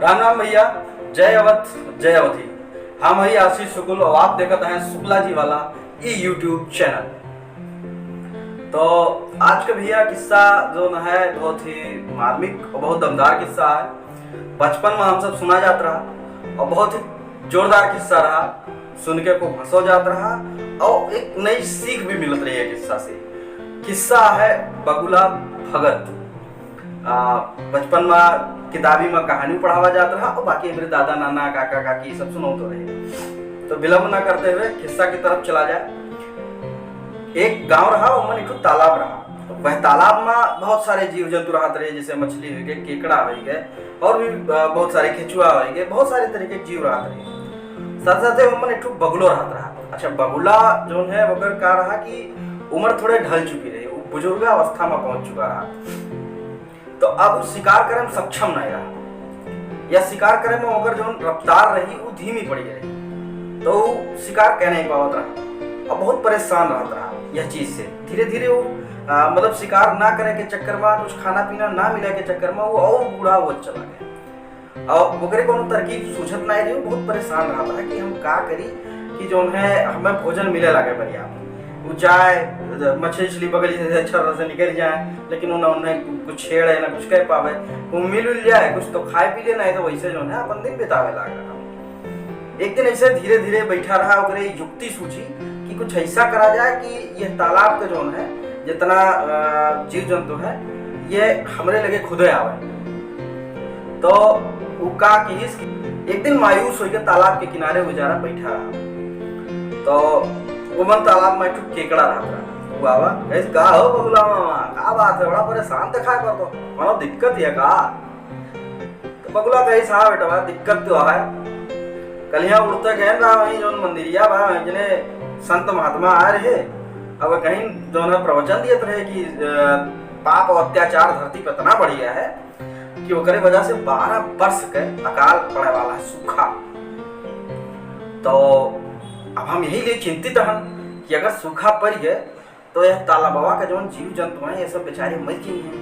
राम राम भैया। जय अवध जय अवधि। हम ही आशीष शुक्ल और आप देखते हैं शुक्ला जी वाला यूट्यूब चैनल। तो आज का भैया किस्सा जो न है बहुत ही मार्मिक और बहुत दमदार किस्सा है। बचपन में हम सब सुना जाता रहा और बहुत ही जोरदार किस्सा रहा, सुन के को हंसो जाता रहा और एक नई सीख भी मिलत रही है किस्सा से। किस्सा है बगुला भगत। बचपन में किताबी में कहानी पढ़ावा जाता रहा और बाकी मेरे दादा नाना काका काकी सब सुनो तो रहे। तो विलंब न करते हुए किस्सा की तरफ चला जाए। एक गांव रहा, उनमें एक तालाब रहा। वह तालाब में बहुत सारे जीव जंतु रहते रहे, जैसे मछली हो गए, केकड़ा हो गए और भी बहुत सारे केचुआ हो गए, बहुत सारे तरह के जीव रहते रहे। साथ साथ उनमें एक बगुलो रहता रहा। अच्छा, बगुला जो है वगैरह का रहा कि उम्र थोड़े ढल चुकी रही, बुजुर्ग अवस्था में पहुंच चुका रहा। तो अब शिकार करे में सक्षम नहीं रहा, या शिकार करे में अगर जो रफ्तार रही वो धीमी पड़ी रही, तो शिकार कह नहीं पावत रहा और बहुत परेशान रहता रहा यह चीज से। धीरे धीरे वो मतलब शिकार ना करे के चक्कर में, कुछ खाना पीना ना मिले के चक्कर में वो और बूढ़ा हो चला गया और वगैरह को तरकीब सूझत नहीं रही। बहुत परेशान रहता है कि हम का करी कि जो है हमें भोजन मिले लगे बढ़िया, वो जाए मछली बगल से छर से निकल जाए, लेकिन उन्हें कुछ छेड़े ना कुछ कह पावे, वो मिल जाए कुछ तो खाए पी ले, नहीं तो वैसे जो है अपन दिन बितावे लग रहा। एक दिन ऐसे धीरे धीरे बैठा रहा और युक्ति सूझी कि कुछ ऐसा करा जाए कि यह तालाब का जो है जितना जीव जंतु है ये हमरे लगे खुदे आवे। तो वो का कि एक दिन मायूस होकर तालाब के किनारे गुजारा बैठा रहा। तो उमन तालाब में एक केकड़ा रहता रहा। बाबा कैसे का हो बगुला मामा, का बात है, बड़ा परेशान दिखाई पर तो मानो दिक्कत है का? तो बगुला कही साहब बेटा दिक्कत तो है, कल यहाँ उड़ते गए ना वही जो मंदिरिया बा जिन्हें संत महात्मा आ रहे, अब कहीं जो है प्रवचन दिए रहे कि पाप और अत्याचार धरती पर इतना बढ़ गया है कि वो करे वजह से 12 वर्ष के अकाल पड़े वाला है, सूखा। तो अब हम यही लिए चिंतित हैं कि अगर सूखा पड़ गए तो यह तालाबवा का जो जीव जंतु हैं ये सब बेचारे मर जाएंगे।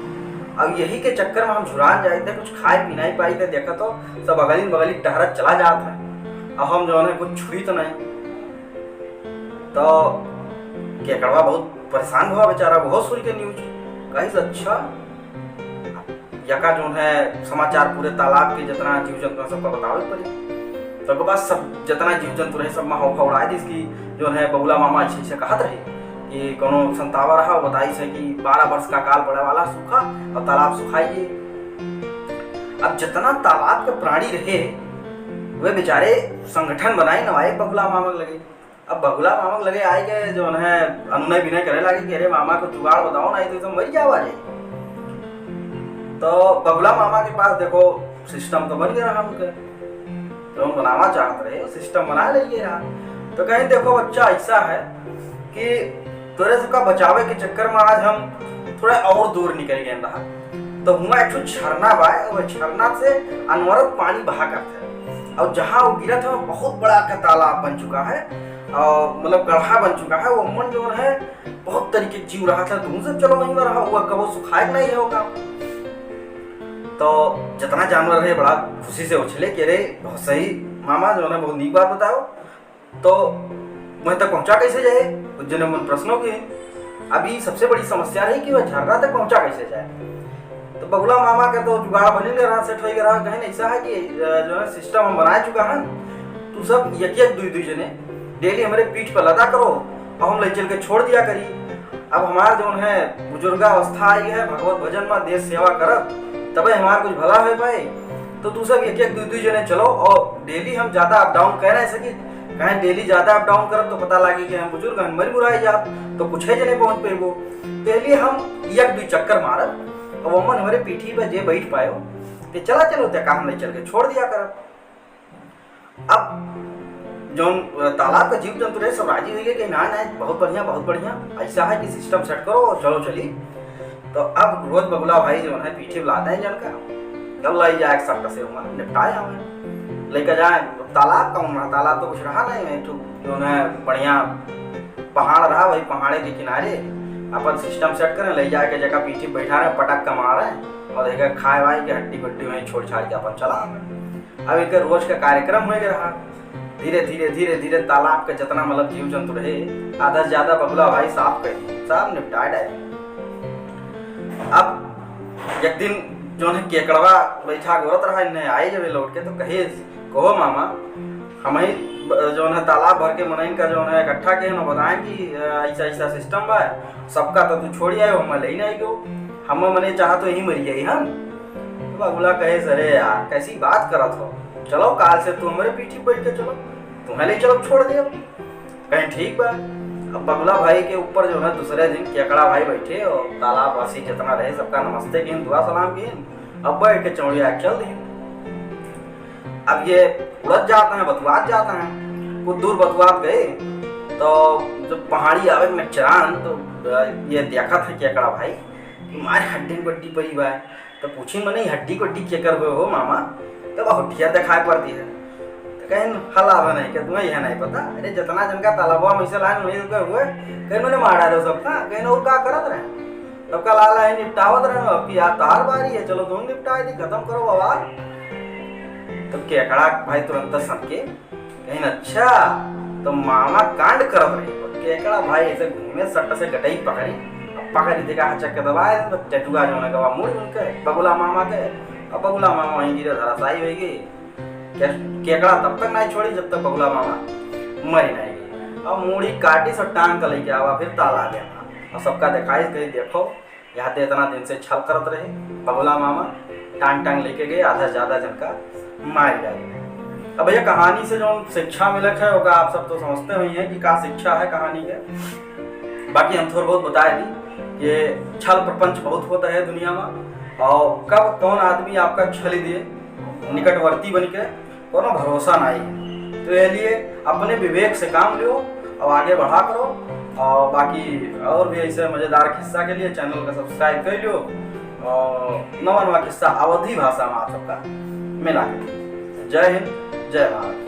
अब यही के चक्कर में हम झुरान जाए थे, कुछ खाए पी नहीं पाई थे, देखा तो सब अगली बगली टहरत चला जाता है। अब हम जो है कुछ छुरी तो नहीं। तो केकड़वा बहुत परेशान हुआ बेचारा, बहुत सुन के न्यूज कहीं से अच्छा यका जो है समाचार पूरे तालाब के जितना जीव जंतु सबका बतावे पड़े। तो बाद सब जितना जीव जंतु रहे सब माहौल उड़ाए दी इसकी जो है बगुला मामा ऐसे कहत रहे कि कोनो संतावा रहा बताई से कि 12 वर्ष का काल पड़े वाला सूखा और तालाब सुखाइए। अब जितना तालाब के प्राणी रहे वे बेचारे संगठन बनाए नवाए बगुला मामा लगे। अब बगुला मामा लगे आए के जो है अनुनय विनय करे लगे कि अरे मामा को जुगाड़ बताओ, नहीं तो मर जावा जाए। तो बगुला मामा के पास देखो सिस्टम तो बन गया रहा, उनके तो हम बनाना चाहते रहे, सिस्टम बना लीजिए रहा। तो कहीं देखो बच्चा ऐसा है कि तोरे सबका बचावे के चक्कर में आज हम थोड़ा और दूर निकल गए रहा। तो हुआ एक झरना बा, वो झरना से अनवरत पानी बहा करता है और जहाँ वो गिरा था बहुत बड़ा का तालाब बन चुका है और मतलब गड्ढा बन चुका है। वो मन जो है बहुत तरीके जीव रहा था, तुम सब चलो वहीं में रहा हुआ कबो सुखाए नहीं होगा। तो जितना जानवर रहे बड़ा खुशी से उछले कि अरे बहुत सही मामा जो है बहुत नीक बात बताओ। तो वहीं तक पहुंचा कैसे जाए, कुछ जन मन प्रश्नों की। अभी सबसे बड़ी समस्या रही कि वह झरना तक पहुंचा कैसे जाए। तो बगुला मामा का तो जुगाड़ बन ही रहा, सेट हो गया रहा। कहीं ऐसा है कि जो है सिस्टम हम बना चुका है, तो सब एक दू जने डेली हमारे पीठ पर लदा करो और हम ले चल के छोड़ दिया करी। अब हमारा जो है बुजुर्गा अवस्था आई है, भगवत भजन में देश सेवा करब तब हमारा कुछ भला हो पाए। तो तू सब एक दू जने चलो और डेली हम ज्यादा अप डाउन कह नहीं सकी, कहीं डेली ज्यादा अप डाउन करब तो पता लगे कि हम बुजुर्ग हैं मर बुराई जा तो कुछ है जने पहुंच पेबो। डेली हम एक दू चक्कर मारब और वो मन हमारे पीठी पर जे बैठ पाए तो चला चलो ते काम ले चल के छोड़ दिया करब। अब जो तालाब का जीव जंतु रहे सब राजी हो गए कि ना बहुत बढ़िया ऐसा है कि सिस्टम सेट करो और चलो चली। तो अब रोज बगुला भाई जो है पीछे बुलाते हैं जनका, कब लाई जाए सब से निपटाए हमें लेकर जाए। तालाब का उन्ना तालाब तो कुछ रहा नहीं है, तो जो है बढ़िया पहाड़ रहा, वही पहाड़े के किनारे अपन सिस्टम सेट करें, ले जाके जगह पीछे बैठा रहे, पटक का मारे और देखा खाए वाए के हड्डी बड्डी वहीं छोड़ छाड़ के अपन चला। अब एक रोज का कार्यक्रम हो रहा। धीरे धीरे धीरे धीरे तालाब के जितना मतलब जीव जंतु रहे आधा से ज्यादा बगुला भाई साफ कर दिए, साफ निपटा डाले। अब एक दिन जो है केकड़वा बैठा गोरत रहा, इन्हें आए जब लौट के तो कहो मामा हमें जो है तालाब भर के मनइन का जो है इकट्ठा के न बताएं कि ऐसा ऐसा सिस्टम बा, सबका तो तू छोड़ी आए हम ले नहीं गो, हम मने चाह तो यही मरी जाई हम। तो बगुला कहे सरे यार कैसी बात करत हो, चलो काल से तू हमारे पीठी बैठ के चलो, तुम्हें ले चलो छोड़ दे। कहीं ठीक बा। अब बगुला भाई के ऊपर जो है दूसरे दिन केकड़ा भाई बैठे और तालाब वासी जितना रहे सबका नमस्ते की दुआ सलाम की, अब बैठ के चौड़िया चल दी। अब ये उड़द जाते हैं, बतुआत जाते हैं, कुछ दूर बतुआत गए तो जब पहाड़ी आवे में चरान तो ये देखा था केकड़ा भाई तुम्हारे हड्डी गड्डी परी बा, तो पूछी मैंने हड्डी गड्डी क्या कर हो मामा, तो हड्डियाँ दिखाई पड़ती है। तो कहीं हलावा नहीं क्या तुम्हें यह नहीं पता, अरे जितना जन का तालाबा में से लाइन वही हुए कहीं मैंने मारा दो सबका, कहीं और क्या करत रहे सबका लाला है निपटावत रहे, अब यार तार बारी है चलो तुम निपटा दी खत्म करो बवाल। तो केकड़ा भाई तुरंत सनके कहीं अच्छा तो मामा कांड करत रहे। केकड़ा भाई ऐसे घूमे सट्ट से गटई पकड़ी देखा चक्कर दबाए तो चटुआ जो है गवा मुड़ उनके बगुला मामा के, अब बगुला मामा वहीं गिरे धराशायी हो गई। केकड़ा तब तक नहीं छोड़ी जब तक बगुला मामा मरी नहीं गई। अब मूड़ी काटी सब टांग कर लेके आवा फिर ताला देना और सबका दिखाई कहीं देखो यहाँ तो इतना दिन से छल करत रहे बगुला मामा, टांग लेके गए आधा से ज्यादा जन का मार डाली। अब ये कहानी से जो शिक्षा मिलक है होगा आप सब तो समझते हुए हैं कि क्या शिक्षा है कहानी के। बाकी हम थोड़ा बहुत बताए दी ये छल प्रपंच बहुत होता है दुनिया में, और कब कौन आदमी आपका छली दिए निकटवर्ती बन के कोनो भरोसा नहीं। तो ये लिए अपने विवेक से काम लो और आगे बढ़ा करो। और बाकी और भी ऐसे मज़ेदार किस्सा के लिए चैनल का सब्सक्राइब कर लो और नवा नवा किस्सा अवधी भाषा में आप सबका मिला के। जय हिंद जय भारत।